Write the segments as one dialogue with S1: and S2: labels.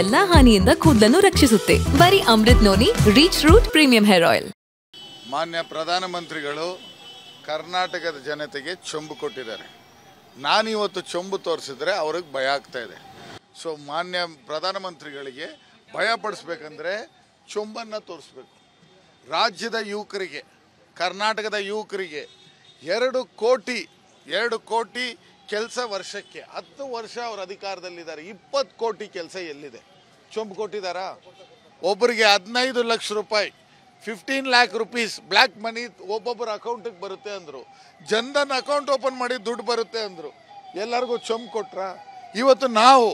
S1: ಎಲ್ಲಾ ಹಾನಿಯಿಂದ ಕೂದಲನ್ನು ರಕ್ಷಿಸುತ್ತೆ. ಬರೀ Amrit noni reach root premium hair oil.
S2: ಮಾನ್ಯ ಪ್ರಧಾನಮಂತ್ರಿಗಳು ಕರ್ನಾಟಕದ ಜನತೆಗೆ ಚೊಂಬು ಕೊಟ್ಟಿದ್ದಾರೆ. ನಾನಿವತ್ತು ಚೊಂಬು ತೋರಿಸಿದ್ರೆ ಅವ್ರಿಗೆ ಭಯ ಆಗ್ತಾ ಇದೆ. ಸೊ ಮಾನ್ಯ ಪ್ರಧಾನಮಂತ್ರಿಗಳಿಗೆ ಭಯ ಪಡಿಸ್ಬೇಕಂದ್ರೆ ಚೊಂಬನ್ನು ತೋರಿಸ್ಬೇಕು. ರಾಜ್ಯದ ಯುವಕರಿಗೆ, ಕರ್ನಾಟಕದ ಯುವಕರಿಗೆ 2 ಕೋಟಿ ಕೆಲಸ ವರ್ಷಕ್ಕೆ, 10 ವರ್ಷ ಅವ್ರ ಅಧಿಕಾರದಲ್ಲಿದ್ದಾರೆ. 20 ಕೋಟಿ ಕೆಲಸ ಎಲ್ಲಿದೆ? ಚೊಂಬು ಕೊಟ್ಟಿದ್ದಾರಾ? ಒಬ್ಬರಿಗೆ 15 ಲಕ್ಷ ರೂಪಾಯಿ, 15 ಲ್ಯಾಕ್ ರುಪೀಸ್ ಬ್ಲ್ಯಾಕ್ ಮನಿ ಒಬ್ಬೊಬ್ಬರ ಅಕೌಂಟಿಗೆ ಬರುತ್ತೆ ಅಂದರು. ಜನ್ಧನ್ ಅಕೌಂಟ್ ಓಪನ್ ಮಾಡಿ ದುಡ್ಡು ಬರುತ್ತೆ ಅಂದರು. ಎಲ್ಲರಿಗೂ ಚೊಂಬು ಕೊಟ್ರ? ಇವತ್ತು ನಾವು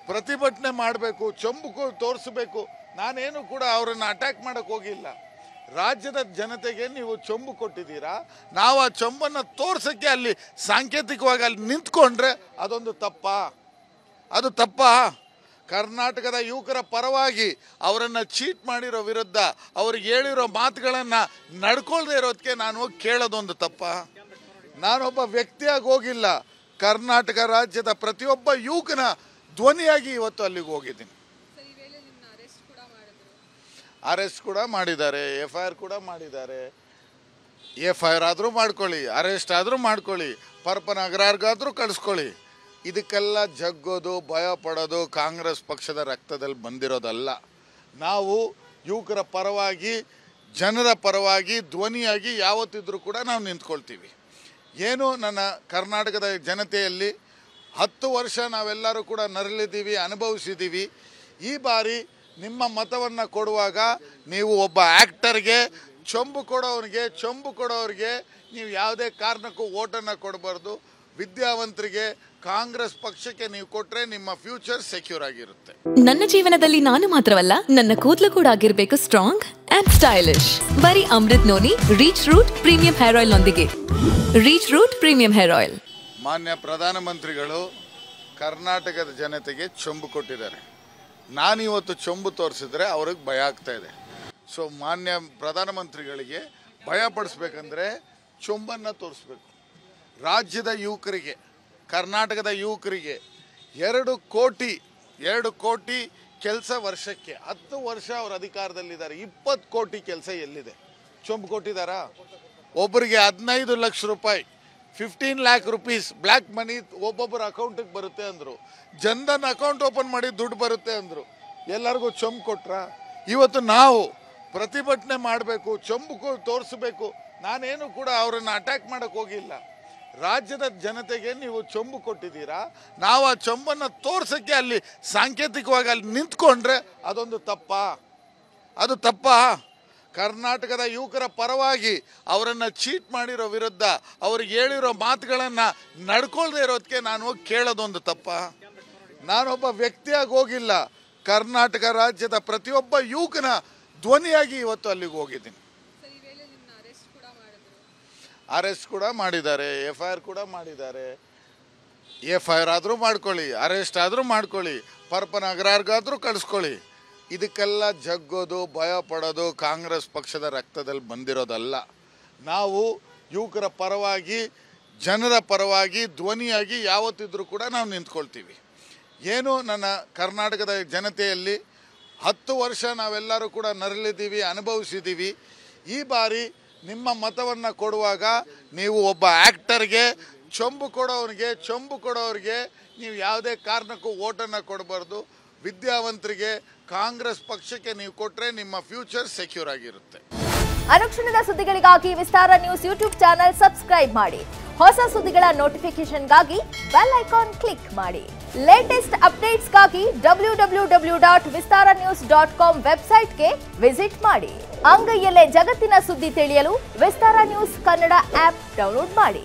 S2: ಪ್ರತಿಭಟನೆ ಮಾಡಬೇಕು, ಚೊಂಬು ತೋರಿಸಬೇಕು. ನಾನೇನು ಕೂಡ ಅವರನ್ನು ಅಟ್ಯಾಕ್ ಮಾಡೋಕ್ಕೆ ಹೋಗಿಲ್ಲ. ರಾಜ್ಯದ ಜನತೆಗೆ ನೀವು ಚೊಂಬು ಕೊಟ್ಟಿದ್ದೀರಾ, ನಾವು ಆ ಚೊಂಬನ್ನು ತೋರ್ಸೋಕ್ಕೆ ಅಲ್ಲಿ ಸಾಂಕೇತಿಕವಾಗಿ ಅಲ್ಲಿ ನಿಂತ್ಕೊಂಡ್ರೆ ಅದೊಂದು ತಪ್ಪಾ? ಅದು ತಪ್ಪಾ? ಕರ್ನಾಟಕದ ಯುವಕರ ಪರವಾಗಿ ಅವರನ್ನು ಚೀಟ್ ಮಾಡಿರೋ ವಿರುದ್ಧ ಅವ್ರಿಗೆ ಹೇಳಿರೋ ಮಾತುಗಳನ್ನು ನಡ್ಕೊಳ್ದೇ ಇರೋದಕ್ಕೆ ನಾನು ಹೋಗಿ ಕೇಳೋದೊಂದು ತಪ್ಪ? ನಾನೊಬ್ಬ ವ್ಯಕ್ತಿಯಾಗಿ ಹೋಗಿಲ್ಲ, ಕರ್ನಾಟಕ ರಾಜ್ಯದ ಪ್ರತಿಯೊಬ್ಬ ಯುವಕನ ಧ್ವನಿಯಾಗಿ ಇವತ್ತು ಅಲ್ಲಿಗೆ ಹೋಗಿದ್ದೀನಿ. ಅರೆಸ್ಟ್ ಕೂಡ ಮಾಡಿದ್ದಾರೆ, FIR ಕೂಡ ಮಾಡಿದ್ದಾರೆ. FIR ಆದರೂ ಮಾಡ್ಕೊಳ್ಳಿ, ಅರೆಸ್ಟ್ ಆದರೂ ಮಾಡ್ಕೊಳ್ಳಿ, ಪರಪನಗರಾರ್ಗಾದರೂ ಕಳಿಸ್ಕೊಳ್ಳಿ. ಇದಕ್ಕೆಲ್ಲ ಜಗ್ಗೋದು, ಭಯ ಪಡೋದು ಕಾಂಗ್ರೆಸ್ ಪಕ್ಷದ ರಕ್ತದಲ್ಲಿ ಬಂದಿರೋದಲ್ಲ. ನಾವು ಯುವಕರ ಪರವಾಗಿ, ಜನರ ಪರವಾಗಿ ಧ್ವನಿಯಾಗಿ ಯಾವತ್ತಿದ್ರೂ ಕೂಡ ನಾವು ನಿಂತ್ಕೊಳ್ತೀವಿ. ಏನು ನನ್ನ ಕರ್ನಾಟಕದ ಜನತೆಯಲ್ಲಿ 10 ವರ್ಷ ನಾವೆಲ್ಲರೂ ಕೂಡ ನರಳಿದ್ದೀವಿ, ಅನುಭವಿಸಿದ್ದೀವಿ. ಈ ಬಾರಿ ನಿಮ್ಮ ಮತವನ್ನು ಕೊಡುವಾಗ ನೀವು ಒಬ್ಬ ಆ್ಯಕ್ಟರ್ಗೆ ಚೊಂಬು ಕೊಡೋರಿಗೆ ನೀವು ಯಾವುದೇ ಕಾರಣಕ್ಕೂ ಓಟನ್ನು ಕೊಡಬಾರ್ದು. ವಿದ್ಯಾವಂತರಿಗೆ, ಕಾಂಗ್ರೆಸ್ ಪಕ್ಷಕ್ಕೆ ನೀವು ಕೊಟ್ಟರೆ ನಿಮ್ಮ ಫ್ಯೂಚರ್ ಸೆಕ್ಯೂರ್ ಆಗಿರುತ್ತೆ.
S1: ನನ್ನ ಜೀವನದಲ್ಲಿ ನಾನು ಮಾತ್ರವಲ್ಲ, ನನ್ನ ಕೂದಲು ಕೂಡ ಆಗಿರಬೇಕು ಸ್ಟ್ರಾಂಗ್ ಅಂಡ್ ಸ್ಟೈಲಿಶ್. ಬರೀ Amrit noni reach root premium hair oil ನೊಂದಿಗೆ. Reach root premium hair oil.
S2: ಮಾನ್ಯ ಪ್ರಧಾನಮಂತ್ರಿಗಳು ಕರ್ನಾಟಕದ ಜನತೆಗೆ ಚೊಂಬು ಕೊಟ್ಟಿದ್ದಾರೆ. ನಾನಿವತ್ತು ಚೊಂಬು ತೋರಿಸಿದ್ರೆ ಅವ್ರಿಗೆ ಭಯ ಆಗ್ತಾ ಇದೆ. ಸೊ ಮಾನ್ಯ ಪ್ರಧಾನಮಂತ್ರಿಗಳಿಗೆ ಭಯ ಪಡಿಸ್ಬೇಕಂದ್ರೆ ಚೊಂಬನ್ನು ತೋರಿಸ್ಬೇಕು. ರಾಜ್ಯದ ಯುವಕರಿಗೆ, ಕರ್ನಾಟಕದ ಯುವಕರಿಗೆ 2 ಕೋಟಿ ಕೆಲಸ ವರ್ಷಕ್ಕೆ, 10 ವರ್ಷ ಅವ್ರ ಅಧಿಕಾರದಲ್ಲಿದ್ದಾರೆ. 20 ಕೋಟಿ ಕೆಲಸ ಎಲ್ಲಿದೆ? ಚೊಂಬು ಕೊಟ್ಟಿದ್ದಾರಾ? ಒಬ್ಬರಿಗೆ 15 ಲಕ್ಷ ರೂಪಾಯಿ, 15 ಲ್ಯಾಕ್ ರುಪೀಸ್ ಬ್ಲ್ಯಾಕ್ ಮನಿ ಒಬ್ಬೊಬ್ಬರ ಅಕೌಂಟಿಗೆ ಬರುತ್ತೆ ಅಂದರು. ಜನ್ಧನ್ ಅಕೌಂಟ್ ಓಪನ್ ಮಾಡಿ ದುಡ್ಡು ಬರುತ್ತೆ ಅಂದರು. ಎಲ್ಲರಿಗೂ ಚೊಂಬು ಕೊಟ್ರ? ಇವತ್ತು ನಾವು ಪ್ರತಿಭಟನೆ ಮಾಡಬೇಕು, ಚೊಂಬು ತೋರಿಸಬೇಕು. ನಾನೇನು ಕೂಡ ಅವರನ್ನು ಅಟ್ಯಾಕ್ ಮಾಡೋಕ್ಕೆ ಹೋಗಿಲ್ಲ. ರಾಜ್ಯದ ಜನತೆಗೆ ನೀವು ಚೊಂಬು ಕೊಟ್ಟಿದ್ದೀರಾ, ನಾವು ಆ ಚೊಂಬನ್ನು ತೋರ್ಸೋಕ್ಕೆ ಅಲ್ಲಿ ಸಾಂಕೇತಿಕವಾಗಿ ಅಲ್ಲಿ ನಿಂತ್ಕೊಂಡ್ರೆ ಅದೊಂದು ತಪ್ಪಾ? ಅದು ತಪ್ಪಾ? ಕರ್ನಾಟಕದ ಯುವಕರ ಪರವಾಗಿ ಅವರನ್ನು ಚೀಟ್ ಮಾಡಿರೋ ವಿರುದ್ಧ ಅವ್ರಿಗೆ ಹೇಳಿರೋ ಮಾತುಗಳನ್ನು ನಡ್ಕೊಳ್ದೇ ಇರೋದಕ್ಕೆ ನಾನು ಹೋಗಿ ಕೇಳೋದೊಂದು ತಪ್ಪ? ನಾನೊಬ್ಬ ವ್ಯಕ್ತಿಯಾಗಿ ಹೋಗಿಲ್ಲ, ಕರ್ನಾಟಕ ರಾಜ್ಯದ ಪ್ರತಿಯೊಬ್ಬ ಯುವಕನ ಧ್ವನಿಯಾಗಿ ಇವತ್ತು ಅಲ್ಲಿಗೆ ಹೋಗಿದ್ದೀನಿ. ಅರೆಸ್ಟ್ ಕೂಡ ಮಾಡಿದ್ದಾರೆ, FIR ಕೂಡ ಮಾಡಿದ್ದಾರೆ. FIR ಆದರೂ ಮಾಡ್ಕೊಳ್ಳಿ, ಅರೆಸ್ಟ್ ಆದರೂ ಮಾಡ್ಕೊಳ್ಳಿ, ಪರಪನಗರಾರ್ಗಾದರೂ ಕಳಿಸ್ಕೊಳ್ಳಿ. ಇದಕ್ಕೆಲ್ಲ ಜಗ್ಗೋದು, ಭಯ ಪಡೋದು ಕಾಂಗ್ರೆಸ್ ಪಕ್ಷದ ರಕ್ತದಲ್ಲಿ ಬಂದಿರೋದಲ್ಲ. ನಾವು ಯುವಕರ ಪರವಾಗಿ, ಜನರ ಪರವಾಗಿ ಧ್ವನಿಯಾಗಿ ಯಾವತ್ತಿದ್ರೂ ಕೂಡ ನಾವು ನಿಂತ್ಕೊಳ್ತೀವಿ. ಏನು ನನ್ನ ಕರ್ನಾಟಕದ ಜನತೆಯಲ್ಲಿ 10 ವರ್ಷ ನಾವೆಲ್ಲರೂ ಕೂಡ ನರಳಿದ್ದೀವಿ, ಅನುಭವಿಸಿದ್ದೀವಿ. ಈ ಬಾರಿ ನಿಮ್ಮ ಮತವನ್ನು ಕೊಡುವಾಗ ನೀವು ಒಬ್ಬ ಆ್ಯಕ್ಟರ್ಗೆ ಚೊಂಬು ಕೊಡೋರಿಗೆ ನೀವು ಯಾವುದೇ ಕಾರಣಕ್ಕೂ ಓಟನ್ನು ಕೊಡಬಾರ್ದು. ವಿದ್ಯಾವಂತರಿಗೆ, ಕಾಂಗ್ರೆಸ್ ಪಕ್ಷಕ್ಕೆ ನೀವು ಕೊಟ್ಟರೆ ನಿಮ್ಮ ಫ್ಯೂಚರ್ ಸೆಕ್ಯೂರ್ ಆಗಿರುತ್ತೆ.
S3: ಅನುಕ್ಷಣದ ಸುದ್ದಿಗಳಿಗಾಗಿ ವಿಸ್ತಾರ ನ್ಯೂಸ್ ಯೂಟ್ಯೂಬ್ ಚಾನೆಲ್ ಸಬ್ಸ್ಕ್ರೈಬ್ ಮಾಡಿ. ಹೊಸ ಸುದ್ದಿಗಳ ನೋಟಿಫಿಕೇಶನ್ಗಾಗಿ ಬೆಲ್ ಐಕಾನ್ ಕ್ಲಿಕ್ ಮಾಡಿ. ಲೇಟೆಸ್ಟ್ ಅಪ್ಡೇಟ್ಸ್ಗಾಗಿ www.vistaranews.com ವೆಬ್ಸೈಟ್ಗೆ ವಿಸಿಟ್ ಮಾಡಿ. ಅಂಗೈಯಲ್ಲೇ ಜಗತ್ತಿನ ಸುದ್ದಿ ತಿಳಿಯಲು ವಿಸ್ತಾರ ನ್ಯೂಸ್ ಕನ್ನಡ ಆಪ್ ಡೌನ್ಲೋಡ್ ಮಾಡಿ.